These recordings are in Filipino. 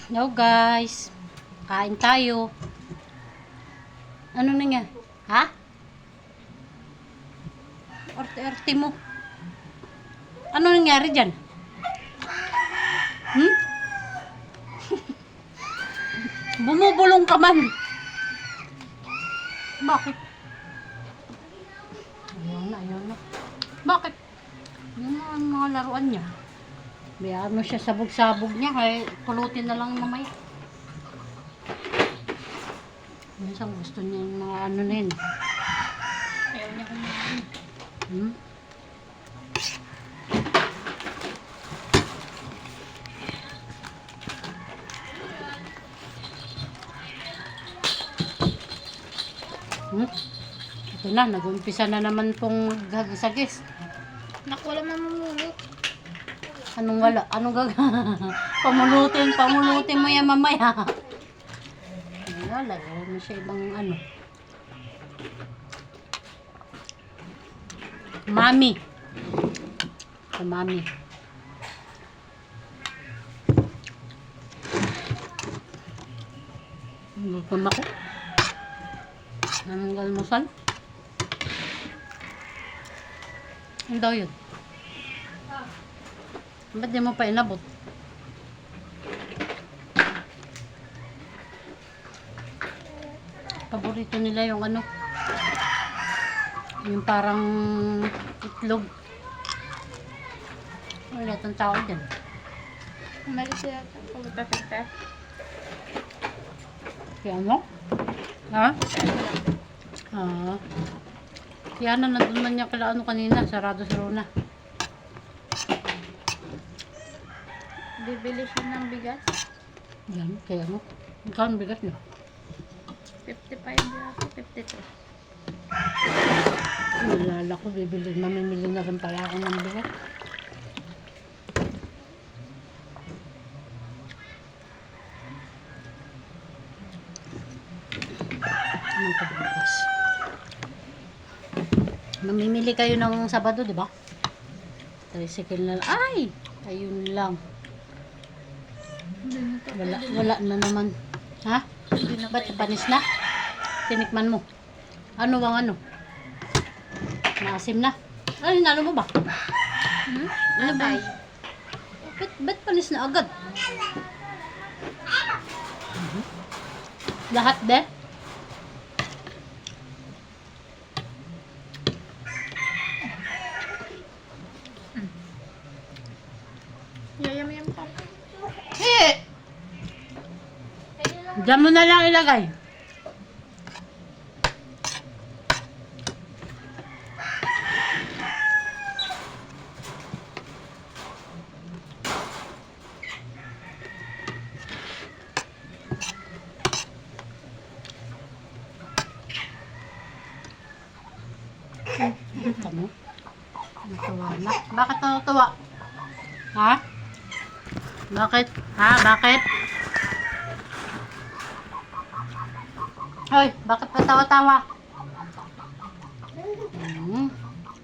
Hello guys, kain tayo. Ano na nga? Ha? Arte-arte mo. Ano nangyari dyan? Bumubulong ka man. Bakit? Ayaw na. Bakit? Yan ang mga laruan niya. Bayaan mo siya sabog-sabog niya, kaya pulutin na lang mamaya. Minsan gusto niya yung mga ano na yun. Ayaw niya kumain. Ito na, nag-umpisa na naman pong gagisagis. Naku, wala mamumulot. Anong wala? Anong pamulutin mo yan mamaya. Wala, wala na siya ibang ano. Mami. Ito, mami. Gutom ako. Anong almusal? Ano daw yun? Ba't di mo pa inabot? Paborito nila yung ano, yung parang itlog. Wala itong tao dyan. Umalis siya. Pagkakita. Kaya ano? Ha? Kaya na nandun man niya kala ano kanina, sarado si Rona. Bibili siya ng bigas. Yan, kaya ano? Magkano ang bigas niyo? 55 yata, 53. Nalala ko, mamimili na rin pala ako ng bigas. Anong pagbukas? Mamimili kayo ng Sabado, di ba? Tricycle na lang. Ay! Ayun lang. Wala na naman. Ha? Ba't panis na? Tinikman mo. Ano bang ano? Maasim na. Ay, nalo mo ba? Ano ba? Ba't panis na agad? Lahat de? Yayam-yam pa. Diyan mo na lang ilagay. Tama. Natuwa na. Bakit natuwa? Ha? Bakit? Ha? Bakit? Hoy, bakit patawa-tawa?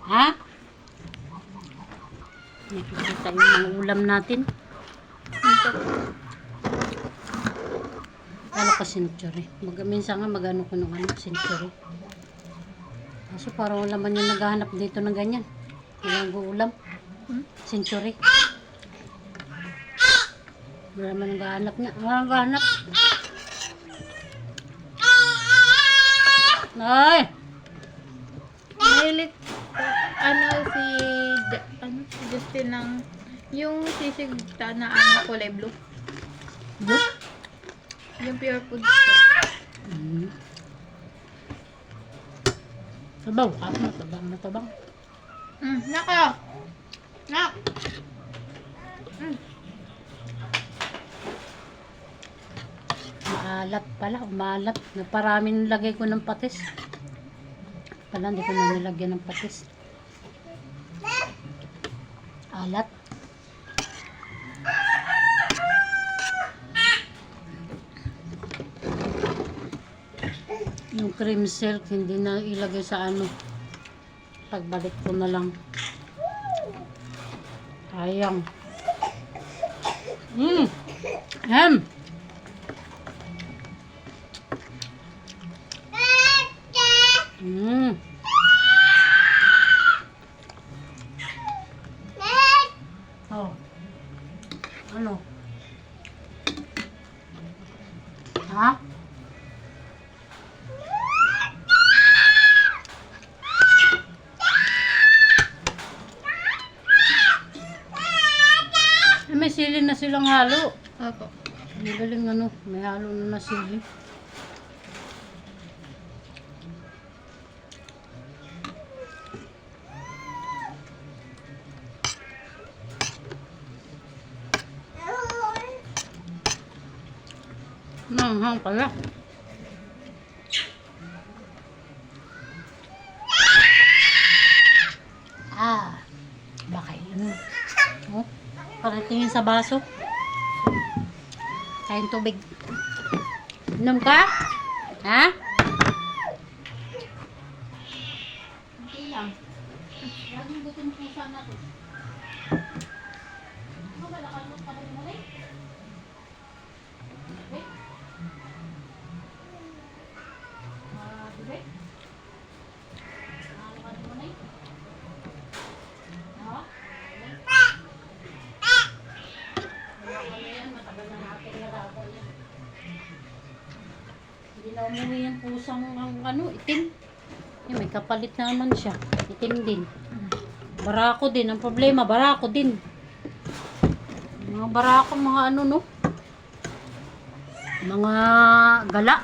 Ha? Nakikita yung mga ulam natin. Ano ka century? Minsan nga magano ko nung century. Kaso parang wala man yung naghahanap dito ng ganyan. Walang ulam. Century. Wala man naghahanap na. Walang naghahanap. Ay! Mahilig si Justin ng yung sisig na kulay blue. Blue? Yung pure food. Sabaw. Matabang. Nako! Nak! Maalat pala. Umalat. Naparaming lagay ko ng patis. Pala, hindi ko na nilagyan ng patis. Alat. Yung cream silk, hindi na ilagay sa ano. Pagbalik ko na lang. Sayang. Ham. Hmm. Oh. Ano? Ha? May sili na silang halo. Opo. Ang galing ano, may halo na sili. Nanghang pala. Baka yun. Oh, paratingin sa baso. Kain tubig. Inom ka? Ha? Hindi lang. Laging butin pusa na to. Ano ba, nakalot ka rin mo rin? Wait. Wait. Nakalot ka rin mo rin? Ha? Hindi na umuwi yung pusang ang ano, itim. Eh, may kapalit naman siya. Itim din. Barako din. Ang problema, barako din. Mga barako, mga ano, no? Mga gala.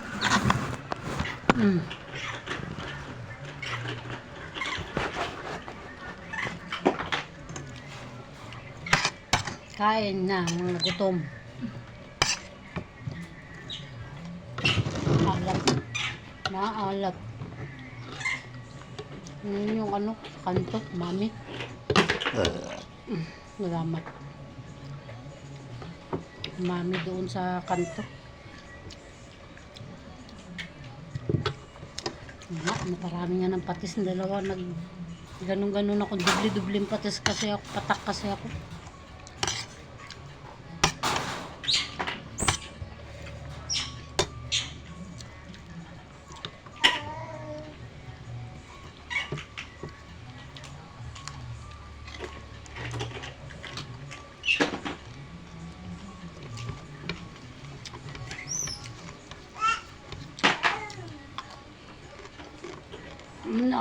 Kain na, mga gutom. Alat. Naalat. Yun yung ano, kanto, mami. Salamat. Mami doon sa kanto. Naparami nga ng patis ng dalawa. Ganun-ganun ako. Dubli-dubling patis kasi ako. Patak kasi ako.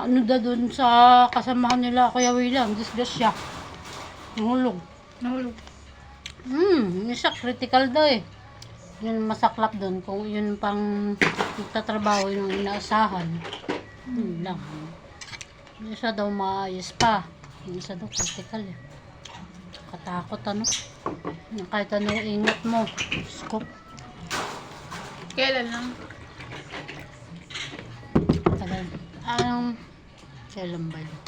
Ano da dun sa kasamahan nila Kuya William, disgas siya. Nahulog. Nahulog. Isa critical daw eh. Yun masaklap dun kung yun pang nagtatrabaho yung inaasahan. Yun lang. Yung isa daw maayos pa. Yung isa daw critical eh. Katakot ano. Kahit ano ingat mo. Scoop. Kailan lang? Tagal. Kailan ba yun?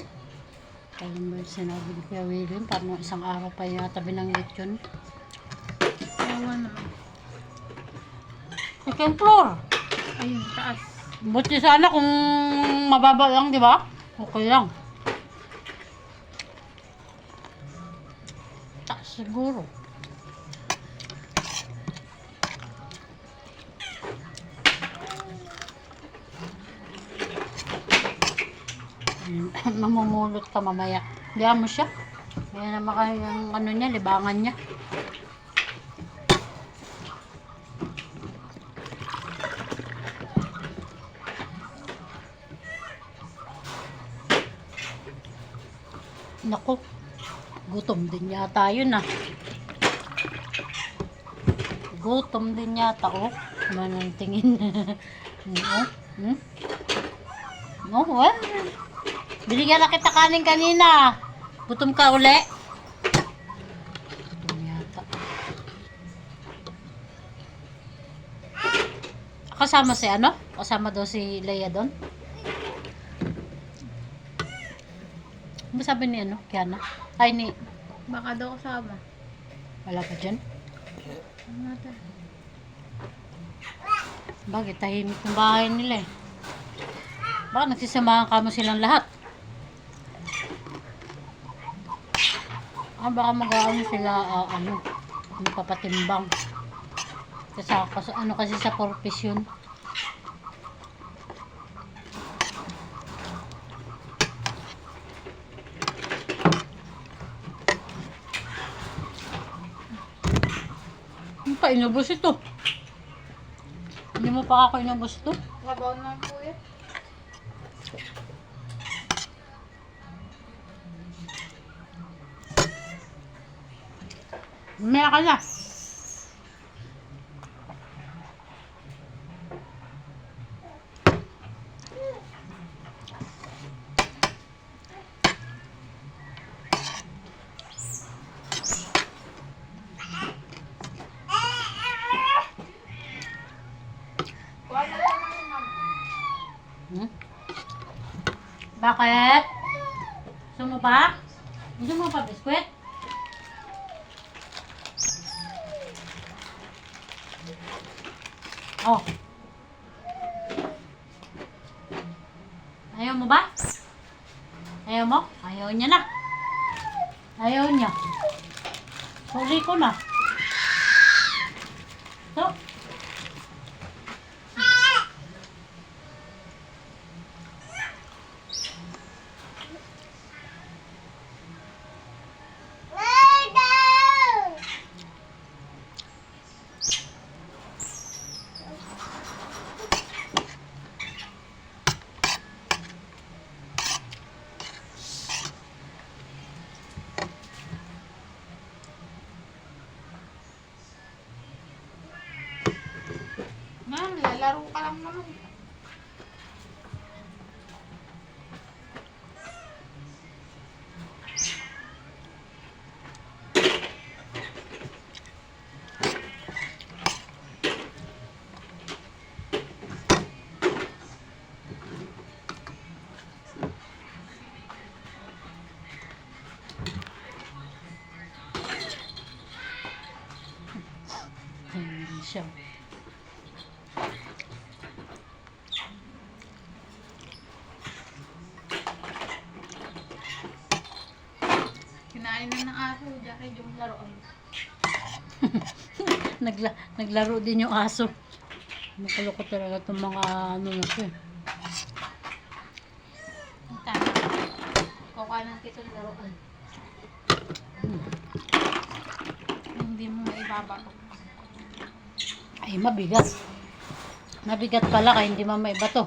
Kailan ba yun sinabi ni Kuya William? Parang isang araw pa yata binanggit yun. Ewan naman. Second floor. Ayun, taas. Buti sana kung mababa lang, di ba? Okay lang. Taas siguro. Mamumulot ka mamaya. Diyan mo siya. Yan naman kayo yung ano niya, libangan niya. Naku, gutom din yata yun ah. Gutom din yata oh. Manang tingin. No, well. Binigyan na kita kanin kanina. Gutom ka uli. Gutom yata. Kasama si ano? Kasama daw si Leia doon? Ano sabi ni ano? Kiana? Ay ni... Baka daw kasama. Wala pa dyan? Ano natin? Bakit? Tahimik ng bahay nila eh. Baka nagsisamahan kamo silang lahat. Baka mag-aano sila, magpapatimbang. Kasi ano kasi sa purpose yun. inubos ito. Hindi mo pa ako inubos ito. Labaw naman po yan. Maya ka na. Kuha na lang naman, ma'am. Hmm? Bakit? Gusto mo pa? Gusto mo pa biskwit? Oh. Ayaw mo ba? Ayaw mo? Ayaw niya na. Ayaw niya. Huli ko na. So. Ma'am, lalaro ka lang naman. Hindi siya. Kinain na ng aso, dahil yung laruan. Naglaro din yung aso. Makaloko talaga itong mga ano na siya. Ang tama. Kukuha ng kitong laruan. Hindi mo maibabato. Ay, mabigat. Mabigat pala kaya hindi mamaiba to.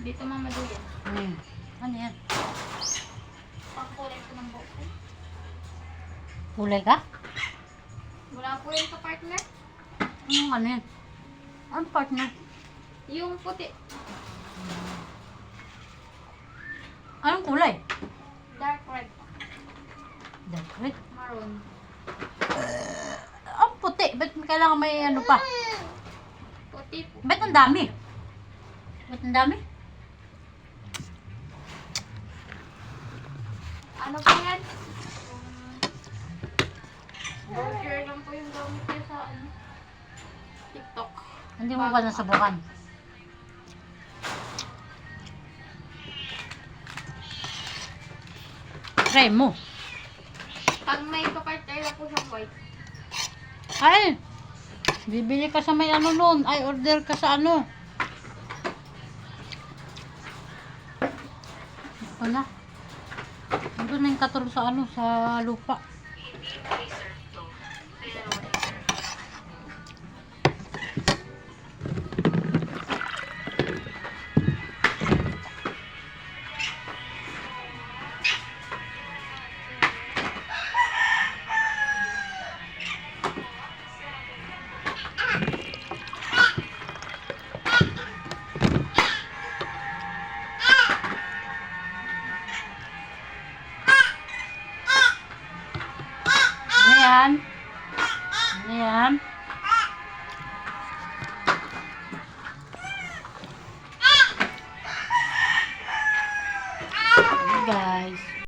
Dito mama duyan. Ano yan? Pangkulay ko ng buhok ko. Kulay ka? Wala po yun sa partner. Anong ano yan? Anong partner? Yung puti. Anong kulay? Dark red. Dark red. Maroon. Ang puti. Ba't kailangan may ano pa? Puti po. Ba't ang dami? Ba't ang dami? Ano po yan? Burger lang po yung gamit niya sa ano, TikTok. Hindi mo ba nasubukan? Try mo. Pag may papartner na po siyang white. Ay! Bibili ka sa may ano nun. Ay, order ka sa ano. Ano na? Ando na yung katulong sa ano, sa lupa.